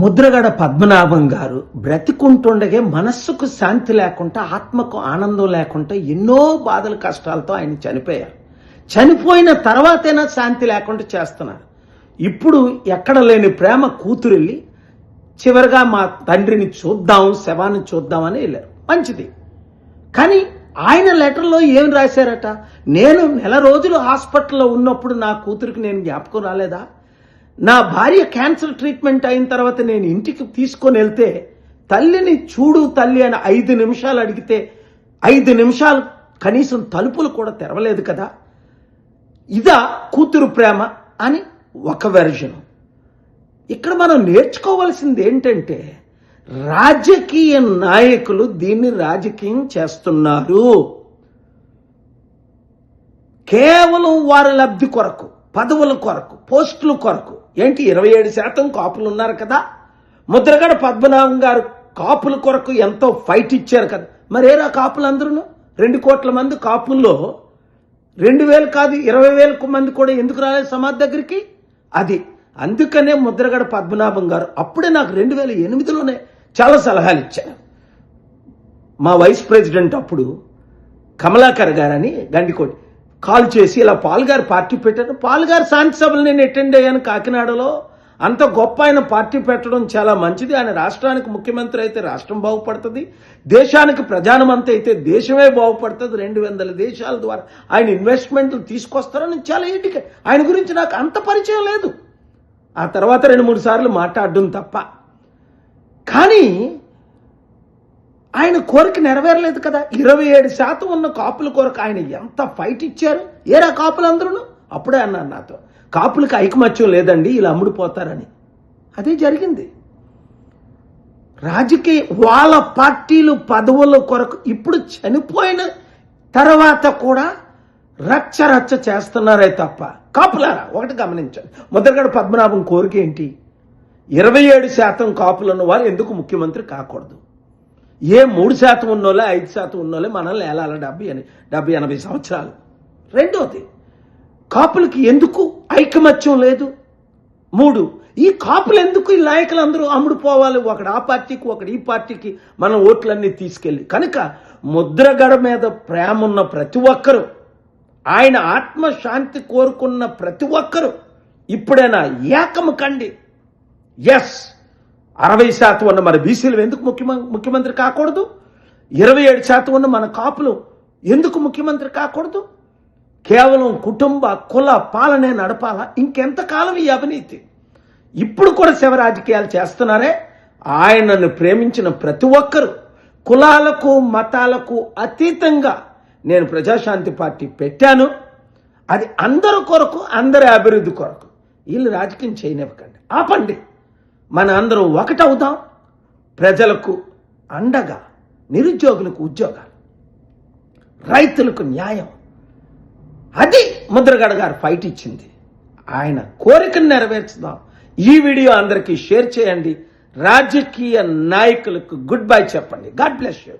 ముద్రగడ పద్మనాభం గారు బ్రతికుంటుండగే మనస్సుకు శాంతి లేకుండా ఆత్మకు ఆనందం లేకుండా ఎన్నో బాధలు కష్టాలతో ఆయన చనిపోయారు. చనిపోయిన తర్వాతైనా శాంతి లేకుండా చేస్తున్నారు. ఇప్పుడు ఎక్కడ లేని ప్రేమ కూతురెళ్ళి చివరిగా మా తండ్రిని చూద్దాం, శవాన్ని చూద్దామని వెళ్ళారు. మంచిది. కానీ ఆయన లెటర్లో ఏం రాశారట? నేను నెల రోజులు హాస్పిటల్లో ఉన్నప్పుడు నా కూతురికి నేను జ్ఞాపకం రాలేదా? నా భార్య క్యాన్సర్ ట్రీట్మెంట్ అయిన తర్వాత నేను ఇంటికి తీసుకొని వెళ్తే తల్లిని చూడు తల్లి అని 5 నిమిషాలు అడిగితే 5 నిమిషాలు కనీసం తలుపులు కూడా తెరవలేదు కదా. ఇదా కూతురు ప్రేమ అని ఒక వెర్షన్. ఇక్కడ మనం నేర్చుకోవాల్సింది ఏంటంటే, రాజకీయ నాయకులు దీన్ని రాజకీయం చేస్తున్నారు. కేవలం వారి లబ్ధి కొరకు, పదవుల కొరకు, పోస్టుల కొరకు. ఏంటి 27% కాపులు ఉన్నారు కదా. ముద్రగడ పద్మనాభం గారు కాపుల కొరకు ఎంతో ఫైట్ ఇచ్చారు కదా. మరేరా కాపులందరూ 2 కోట్ల మంది కాపుల్లో 2,000 కాదు 20,000 మంది కూడా ఎందుకు రాలేదు సమాధి దగ్గరికి? అది అందుకనే ముద్రగడ పద్మనాభం గారు అప్పుడే నాకు 2008లోనే చాలా సలహాలు ఇచ్చారు. మా వైస్ ప్రెసిడెంట్ అప్పుడు కమలాకర్ గారని గండికోటి కాల్ చేసి ఇలా పాల్ గారు పార్టీ పెట్టారు. పాల్ గారు శాంతి సభలు నేను అటెండ్ అయ్యాను కాకినాడలో. అంత గొప్ప ఆయన పార్టీ పెట్టడం చాలా మంచిది. ఆయన రాష్ట్రానికి ముఖ్యమంత్రి అయితే రాష్ట్రం బాగుపడుతుంది, దేశానికి ప్రధానమంత్రి అయితే దేశమే బాగుపడుతుంది. 200 దేశాల ద్వారా ఆయన ఇన్వెస్ట్మెంట్లు తీసుకొస్తారని చాలా ఎన్నిక. ఆయన గురించి నాకు అంత పరిచయం లేదు. ఆ తర్వాత 2-3 సార్లు మాట్లాడడం తప్ప. కానీ ఆయన కోరిక నెరవేరలేదు కదా. 27% ఉన్న కాపుల కొరకు ఆయన ఎంత ఫైట్ ఇచ్చారు. ఏరా కాపులందరూ? అప్పుడే అన్నారు నాతో, కాపులకు ఐకమత్యం లేదండి, ఇలా అమ్ముడుపోతారని. అదే జరిగింది. రాజకీయ వాళ్ళ పార్టీలు పదవుల కొరకు ఇప్పుడు చనిపోయిన తర్వాత కూడా రచ్చ చేస్తున్నారే తప్ప. కాపులారా ఒకటి గమనించండి, ముద్రగడ పద్మనాభం కోరిక ఏంటి? 27% కాపులున్న వారు ఎందుకు ముఖ్యమంత్రి కాకూడదు? ఏ 3% ఉన్నోళ్ళే 5% ఉన్నోళ్ళే మనల్ని ఏలాల 70-80 సంవత్సరాలు. రెండోది, కాపులకి ఎందుకు ఐకమత్యం లేదు? 3, ఈ కాపులు ఎందుకు ఈ నాయకులందరూ అమ్ముడుపోవాలి? ఒకడు ఆ పార్టీకి, ఒకడు ఈ పార్టీకి మన ఓట్లన్నీ తీసుకెళ్ళి. కనుక ముద్రగడ మీద ప్రేమ ఉన్న ప్రతి ఒక్కరూ, ఆయన ఆత్మశాంతి కోరుకున్న ప్రతి ఒక్కరూ ఇప్పుడైనా ఏకము కండి. ఎస్, 60% ఉన్న మన బీసీలు ఎందుకు ముఖ్యమంత్రి కాకూడదు? 27% ఉన్న మన కాపులు ఎందుకు ముఖ్యమంత్రి కాకూడదు? కేవలం కుటుంబ కుల పాలనే నడపాలా? ఇంకెంతకాలం ఈ అవినీతి? ఇప్పుడు కూడా శవ రాజకీయాలు చేస్తున్నారే. ఆయనను ప్రేమించిన ప్రతి ఒక్కరూ కులాలకు మతాలకు అతీతంగా నేను ప్రజాశాంతి పార్టీ పెట్టాను. అది అందరి కొరకు, అందరి అభివృద్ధి కొరకు. వీళ్ళు రాజకీయం చేయనివ్వకండి, ఆపండి. మన అందరం ఒకటవుదాం. ప్రజలకు అండగా, నిరుద్యోగులకు ఉద్యోగాలు, రైతులకు న్యాయం. అది ముద్రగడ గారు ఫైట్ ఇచ్చింది. ఆయన కోరికను నెరవేర్చుదాం. ఈ వీడియో అందరికీ షేర్ చేయండి. రాజకీయ నాయకులకు గుడ్ బై చెప్పండి. God bless you.